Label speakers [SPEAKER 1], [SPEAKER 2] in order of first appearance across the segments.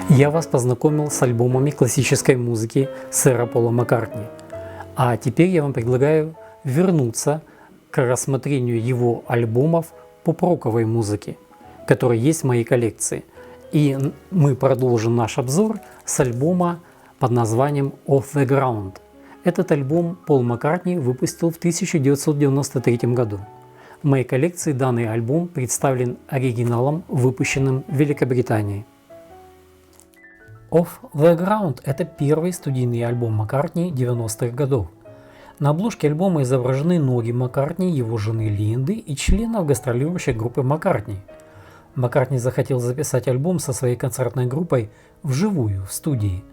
[SPEAKER 1] Я вас познакомил с альбомами классической музыки сэра Пола Маккартни. А теперь я вам предлагаю вернуться к рассмотрению его альбомов поп-роковой музыки, которые есть в моей коллекции. И мы продолжим наш обзор с альбома под названием Off the Ground. Этот альбом Пол Маккартни выпустил в 1993 году. В моей коллекции данный альбом представлен оригиналом, выпущенным в Великобритании. Off the Ground – это первый студийный альбом Маккартни 90-х годов. На обложке альбома изображены ноги Маккартни, его жены Линды и членов гастролирующей группы Маккартни. Маккартни захотел записать альбом со своей концертной группой вживую, в студии.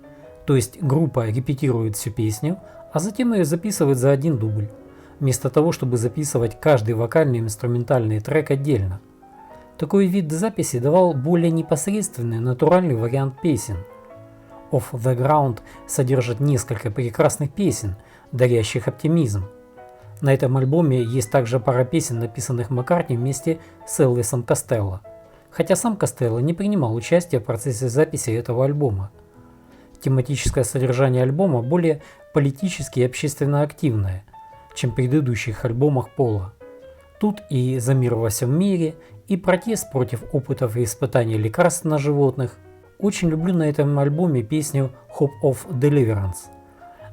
[SPEAKER 1] То есть группа репетирует всю песню, а затем ее записывает за один дубль, вместо того, чтобы записывать каждый вокальный и инструментальный трек отдельно. Такой вид записи давал более непосредственный, натуральный вариант песен. Off the Ground содержит несколько прекрасных песен, дарящих оптимизм. На этом альбоме есть также пара песен, написанных Маккартни вместе с Элвисом Костелло, хотя сам Костелло не принимал участия в процессе записи этого альбома. Тематическое содержание альбома более политически и общественно активное, чем в предыдущих альбомах Пола. Тут и за мир во всем мире, и протест против опытов и испытаний лекарств на животных. Очень люблю на этом альбоме песню Hope of Deliverance.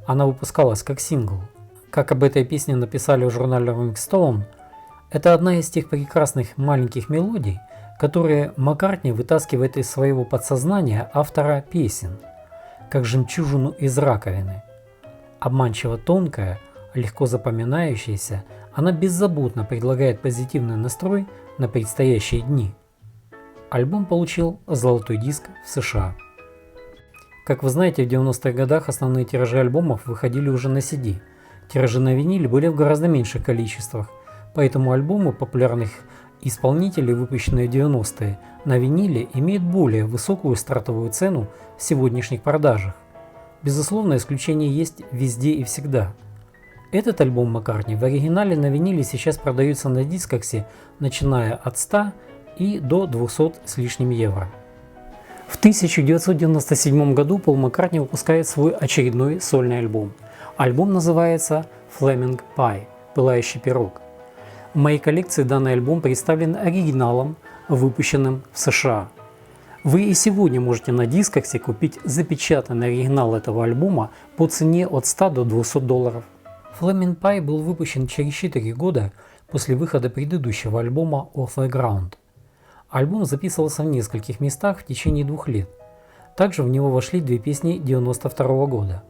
[SPEAKER 1] Она выпускалась как сингл. Как об этой песне написали в журнале Rolling Stone, это одна из тех прекрасных маленьких мелодий, которые Маккартни вытаскивает из своего подсознания автора песен, как жемчужину из раковины. Обманчиво тонкая, легко запоминающаяся, она беззаботно предлагает позитивный настрой на предстоящие дни. Альбом получил золотой диск в США. Как вы знаете, в 90-х годах основные тиражи альбомов выходили уже на CD. Тиражи на виниле были в гораздо меньших количествах, поэтому альбомы популярных исполнителей, выпущенные в 90-е, на виниле имеют более высокую стартовую цену в сегодняшних продажах. Безусловно, исключения есть везде и всегда. Этот альбом Маккартни в оригинале на виниле сейчас продается на дискоксе, начиная от 100 и до 200 с лишним евро. В 1997 году Пол Маккартни выпускает свой очередной сольный альбом. Альбом называется Flaming Pie – «Пылающий пирог». В моей коллекции данный альбом представлен оригиналом, выпущенным в США. Вы и сегодня можете на дискоксе купить запечатанный оригинал этого альбома по цене от 100 до 200 долларов. Flaming Pie был выпущен через 4 года после выхода предыдущего альбома Off the Ground. Альбом записывался в нескольких местах в течение 2 лет. Также в него вошли 2 песни 1992 года.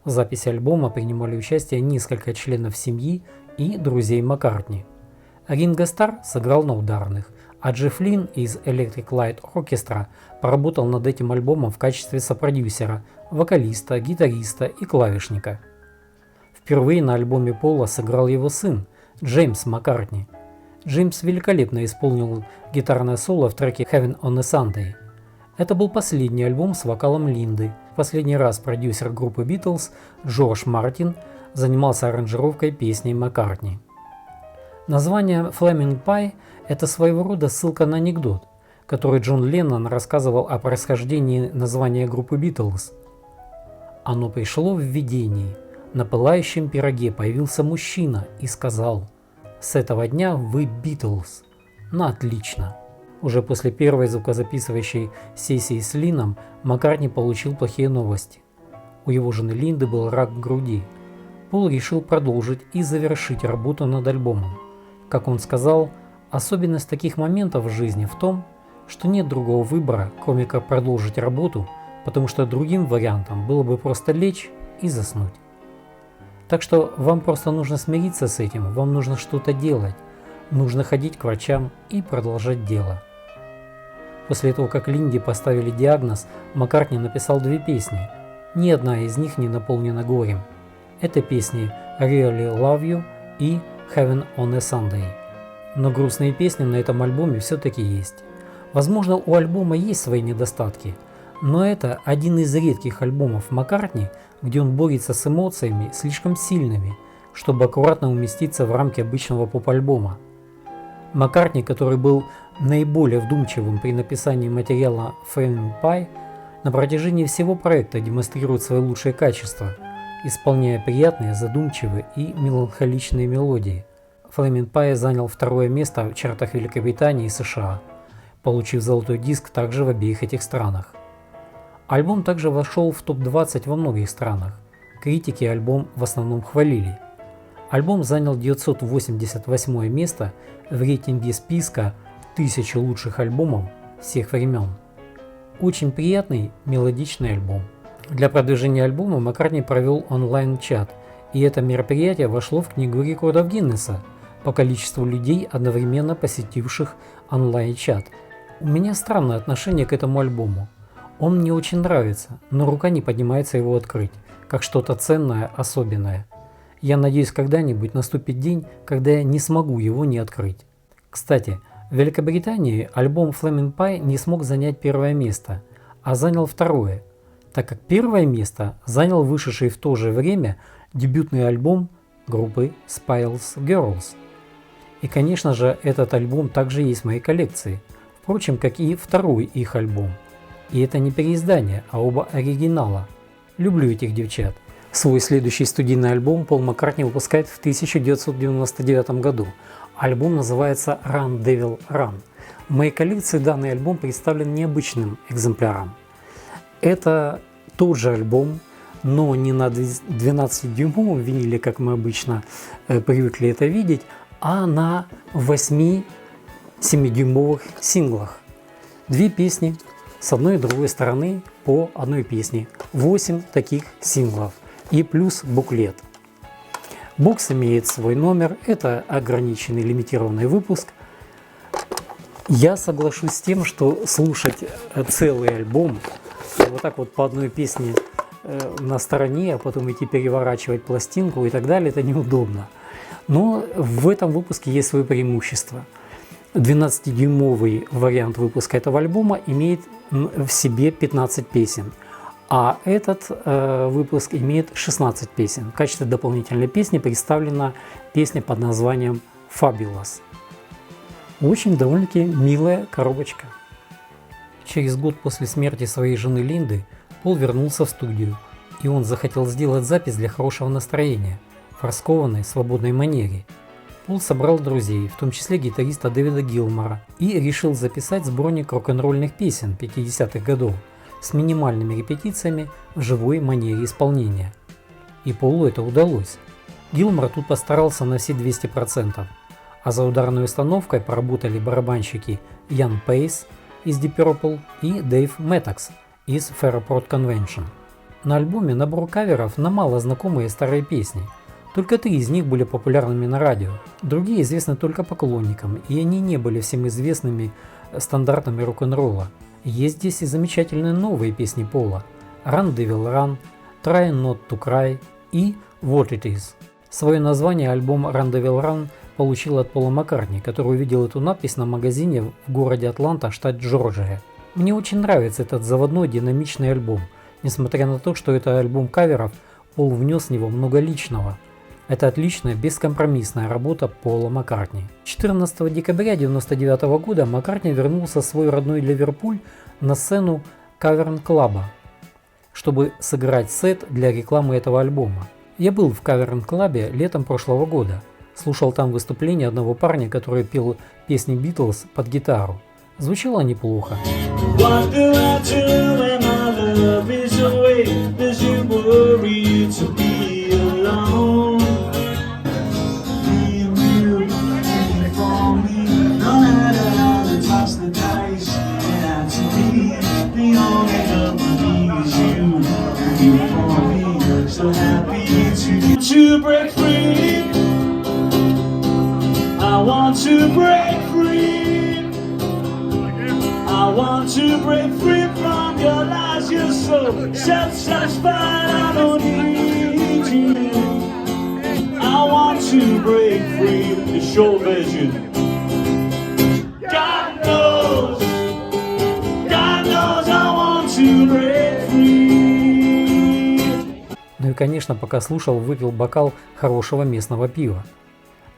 [SPEAKER 1] В записи альбома принимали участие несколько членов семьи и друзей Маккартни. Ринго Старр сыграл на ударных, а Джефф Лин из Electric Light Orchestra поработал над этим альбомом в качестве сопродюсера, вокалиста, гитариста и клавишника. Впервые на альбоме Пола сыграл его сын Джеймс Маккартни. Джеймс великолепно исполнил гитарное соло в треке Heaven on a Sunday. Это был последний альбом с вокалом Линды. В последний раз продюсер группы Beatles Джордж Мартин занимался аранжировкой песней Маккартни. Название Flaming Pie – это своего рода ссылка на анекдот, который Джон Леннон рассказывал о происхождении названия группы Beatles. Оно пришло в видении. На пылающем пироге появился мужчина и сказал: «С этого дня вы Beatles». Ну отлично. Уже после первой звукозаписывающей сессии с Лином Маккартни получил плохие новости. У его жены Линды был рак груди. Пол решил продолжить и завершить работу над альбомом. Как он сказал, особенность таких моментов в жизни в том, что нет другого выбора, кроме как продолжить работу, потому что другим вариантом было бы просто лечь и заснуть. Так что вам просто нужно смириться с этим, вам нужно что-то делать, нужно ходить к врачам и продолжать дело. После того, как Линде поставили диагноз, Маккартни написал 2 песни. Ни одна из них не наполнена горем. Это песни Really Love You и Heaven on a Sunday. Но грустные песни на этом альбоме все-таки есть. Возможно, у альбома есть свои недостатки, но это один из редких альбомов Маккартни, где он борется с эмоциями слишком сильными, чтобы аккуратно уместиться в рамки обычного поп-альбома. Маккартни, который был наиболее вдумчивым при написании материала Flaming Pie, на протяжении всего проекта демонстрирует свои лучшие качества, исполняя приятные, задумчивые и меланхоличные мелодии. Flaming Pie занял второе место в чартах Великобритании и США, получив золотой диск также в обеих этих странах. Альбом также вошел в топ-20 во многих странах. Критики альбом в основном хвалили. Альбом занял 988 место в рейтинге списка 1000 лучших альбомов всех времен. Очень приятный мелодичный альбом. Для продвижения альбома Маккартни провел онлайн-чат, и это мероприятие вошло в Книгу рекордов Гиннесса по количеству людей, одновременно посетивших онлайн-чат. У меня странное отношение к этому альбому. Он мне очень нравится, но рука не поднимается его открыть, как что-то ценное, особенное. Я надеюсь, когда-нибудь наступит день, когда я не смогу его не открыть. Кстати, в Великобритании альбом Flaming Pie не смог занять первое место, а занял второе, так как первое место занял вышедший в то же время дебютный альбом группы Spice Girls. И, конечно же, этот альбом также есть в моей коллекции, впрочем, как и второй их альбом. И это не переиздание, а оба оригинала. Люблю этих девчат. Свой следующий студийный альбом Пол Маккартни выпускает в 1999 году. Альбом называется Run Devil Run. В моей коллекции данный альбом представлен необычным экземпляром. Это тот же альбом, но не на 12-дюймовом виниле, как мы обычно привыкли это видеть, а на 8-7-дюймовых синглах. Две песни с одной и другой стороны по одной песне. 8 таких синглов и плюс буклет. Бокс имеет свой номер, это ограниченный лимитированный выпуск. Я соглашусь с тем, что слушать целый альбом вот так вот по одной песне на стороне, а потом идти переворачивать пластинку и так далее, это неудобно. Но в этом выпуске есть свои преимущества. 12-дюймовый вариант выпуска этого альбома имеет в себе 15 песен, а этот выпуск имеет 16 песен. В качестве дополнительной песни представлена песня под названием Fabulous. Очень довольно-таки милая коробочка. Через год после смерти своей жены Линды Пол вернулся в студию, и он захотел сделать запись для хорошего настроения, в раскованной, свободной манере. Пол собрал друзей, в том числе гитариста Дэвида Гилмора, и решил записать сборник рок-н-ролльных песен 50-х годов с минимальными репетициями в живой манере исполнения. И Полу это удалось. Гилмор тут постарался на все 200%, а за ударной установкой поработали барабанщики Ян Пейс из Deep Purple и Дэйв Мэттакс из Fairport Convention. На альбоме набор каверов на мало знакомые старые песни. Только 3 из них были популярными на радио, другие известны только поклонникам, и они не были всем известными стандартами рок-н-ролла. Есть здесь и замечательные новые песни Пола: Run Devil Run, Try Not to Cry и What It Is. Свое название альбом Run Devil Run получил от Пола Маккартни, который увидел эту надпись на магазине в городе Атланта, штат Джорджия. Мне очень нравится этот заводной динамичный альбом. Несмотря на то, что это альбом каверов, Пол внес в него много личного. Это отличная, бескомпромиссная работа Пола Маккартни. 14 декабря 1999 года Маккартни вернулся в свой родной Ливерпуль на сцену каверн-клаба, чтобы сыграть сет для рекламы этого альбома. Я был в каверн-клабе летом прошлого года. Слушал там выступление одного парня, который пел песни Битлз под гитару. Звучало неплохо.
[SPEAKER 2] To break free, I want to break free. I want to break free from your lies. You're so self-satisfied. I don't need you. I want to break free. It's your vision. God knows
[SPEAKER 1] конечно, пока слушал, выпил бокал хорошего местного пива.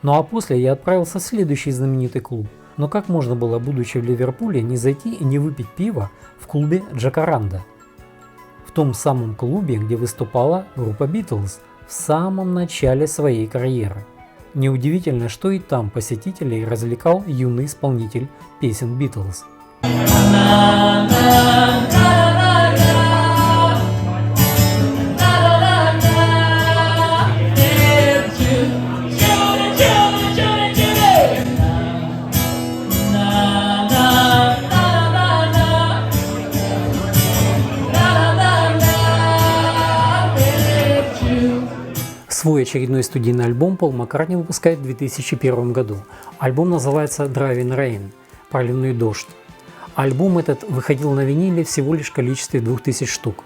[SPEAKER 1] Ну а после я отправился в следующий знаменитый клуб. Но как можно было, будучи в Ливерпуле, не зайти и не выпить пиво в клубе Джакаранда? В том самом клубе, где выступала группа Beatles в самом начале своей карьеры. Неудивительно, что и там посетителей развлекал юный исполнитель песен Beatles. Свой очередной студийный альбом Пол Маккартни выпускает в 2001 году. Альбом называется Driving Rain – «Проливной дождь». Альбом этот выходил на виниле всего лишь в количестве 2000 штук.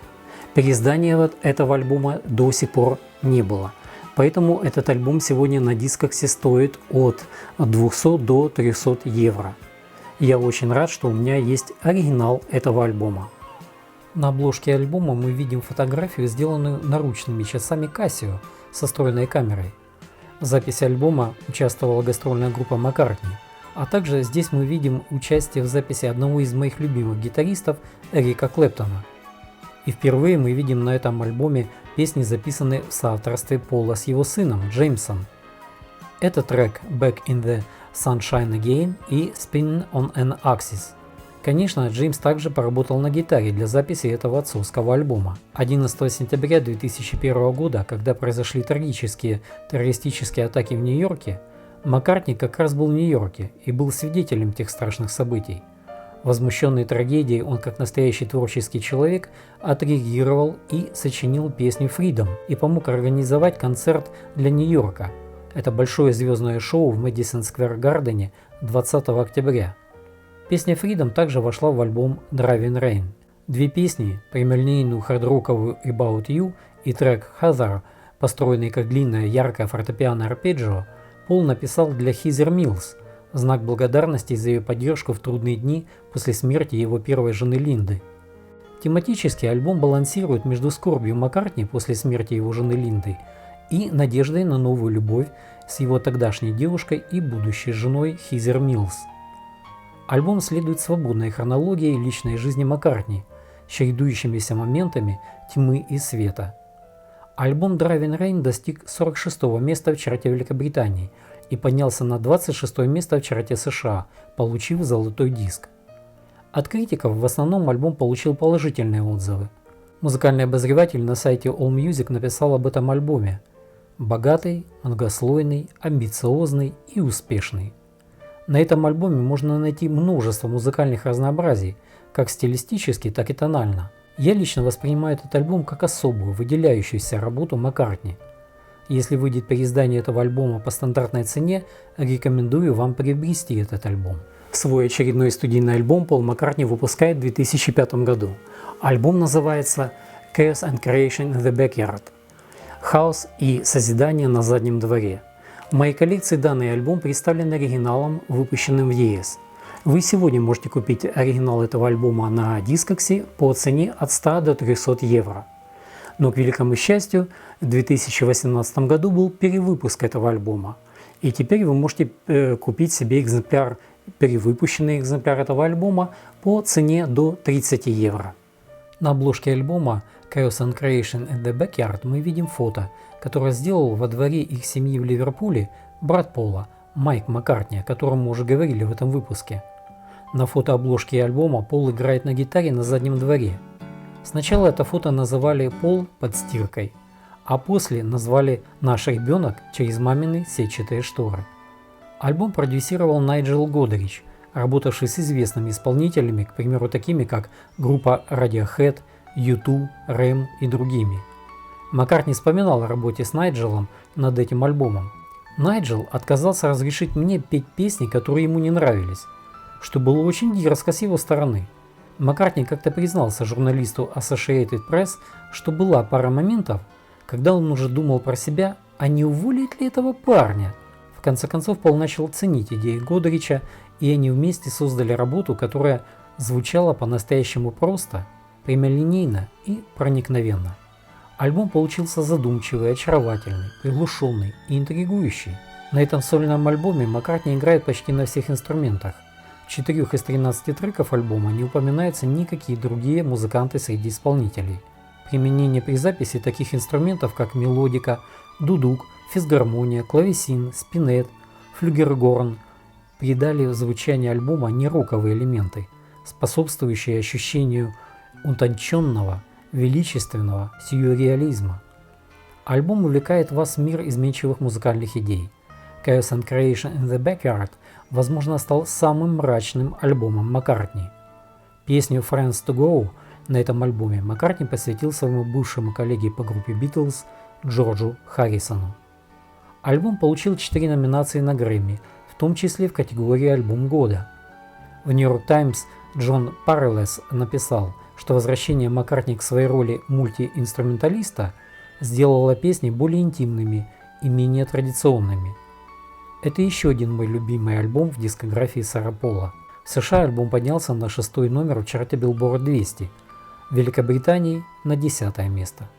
[SPEAKER 1] Переиздания этого альбома до сих пор не было. Поэтому этот альбом сегодня на дискоксе стоит от 200 до 300 евро. Я очень рад, что у меня есть оригинал этого альбома. На обложке альбома мы видим фотографию, сделанную наручными часами Casio со встроенной камерой. В записи альбома участвовала гастрольная группа Маккартни, а также здесь мы видим участие в записи одного из моих любимых гитаристов Эрика Клэптона. И впервые мы видим на этом альбоме песни, записанные в соавторстве Пола с его сыном Джеймсом. Это трек Back in the Sunshine Again и Spinning on an Axis. Конечно, Джеймс также поработал на гитаре для записи этого отцовского альбома. 11 сентября 2001 года, когда произошли трагические террористические атаки в Нью-Йорке, Маккартни как раз был в Нью-Йорке и был свидетелем тех страшных событий. Возмущенный трагедией, он как настоящий творческий человек отреагировал и сочинил песню Freedom и помог организовать концерт для Нью-Йорка. Это большое звездное шоу в Мэдисон Сквер Гардене 20 октября. Песня Freedom также вошла в альбом Driving Rain. Две песни, прямолинейную хард-роковую About You и трек Heather, построенный как длинное яркое фортепиано-арпеджио, Пол написал для Heather Mills, в знак благодарности за ее поддержку в трудные дни после смерти его первой жены Линды. Тематически альбом балансирует между скорбью Маккартни после смерти его жены Линды и надеждой на новую любовь с его тогдашней девушкой и будущей женой Heather Mills. Альбом следует свободной хронологии личной жизни Маккартни, с чередующимися моментами тьмы и света. Альбом Driving Rain достиг 46-го места в чарте Великобритании и поднялся на 26-е место в чарте США, получив золотой диск. От критиков в основном альбом получил положительные отзывы. Музыкальный обозреватель на сайте AllMusic написал об этом альбоме: богатый, многослойный, амбициозный и успешный. На этом альбоме можно найти множество музыкальных разнообразий, как стилистически, так и тонально. Я лично воспринимаю этот альбом как особую, выделяющуюся работу Маккартни. Если выйдет переиздание этого альбома по стандартной цене, рекомендую вам приобрести этот альбом. Свой очередной студийный альбом Пол Маккартни выпускает в 2005 году. Альбом называется Chaos and Creation in the Backyard – «Хаос и созидание на заднем дворе». В моей коллекции данный альбом представлен оригиналом, выпущенным в ЕС. Вы сегодня можете купить оригинал этого альбома на дискоксе по цене от 100 до 300 евро. Но, к великому счастью, в 2018 году был перевыпуск этого альбома. И теперь вы можете купить себе экземпляр, перевыпущенный экземпляр этого альбома по цене до 30 евро. На обложке альбома Chaos and Creation in the Backyard мы видим фото, которое сделал во дворе их семьи в Ливерпуле брат Пола, Майк Маккартни, о котором мы уже говорили в этом выпуске. На фотообложке альбома Пол играет на гитаре на заднем дворе. Сначала это фото называли «Пол под стиркой», а после назвали «Наш ребенок через мамины сетчатые шторы». Альбом продюсировал Найджел Годдрич, работавший с известными исполнителями, к примеру, такими как группа Radiohead, U2, Рэм и другими. Маккартни вспоминал о работе с Найджелом над этим альбомом. Найджел отказался разрешить мне петь песни, которые ему не нравились, что было очень дерзко с его стороны. Маккартни как-то признался журналисту Associated Press, что была пара моментов, когда он уже думал про себя, а не уволить ли этого парня. В конце концов, Пол начал ценить идеи Годдрича, и они вместе создали работу, которая звучала по-настоящему просто, прямолинейно и проникновенно. Альбом получился задумчивый, очаровательный, приглушенный и интригующий. На этом сольном альбоме Маккартни играет почти на всех инструментах. В 4 из 13 треков альбома не упоминаются никакие другие музыканты среди исполнителей. Применение при записи таких инструментов, как мелодика, дудук, физгармония, клавесин, спинет, флюгергорн придали в звучании альбома нероковые элементы, способствующие ощущению утонченного, величественного сюрреализма. Альбом увлекает вас в мир изменчивых музыкальных идей. Chaos and Creation in the Backyard, возможно, стал самым мрачным альбомом Маккартни. Песню Friends to Go на этом альбоме Маккартни посвятил своему бывшему коллеге по группе Beatles Джорджу Харрисону. Альбом получил 4 номинации на Грэмми, в том числе в категории «Альбом года». В New York Times Джон Паррелес написал, что возвращение Маккартни к своей роли мультиинструменталиста сделало песни более интимными и менее традиционными. Это еще один мой любимый альбом в дискографии Сара Пола. В США альбом поднялся на 6-й номер в чарте Billboard 200, в Великобритании на 10-е место.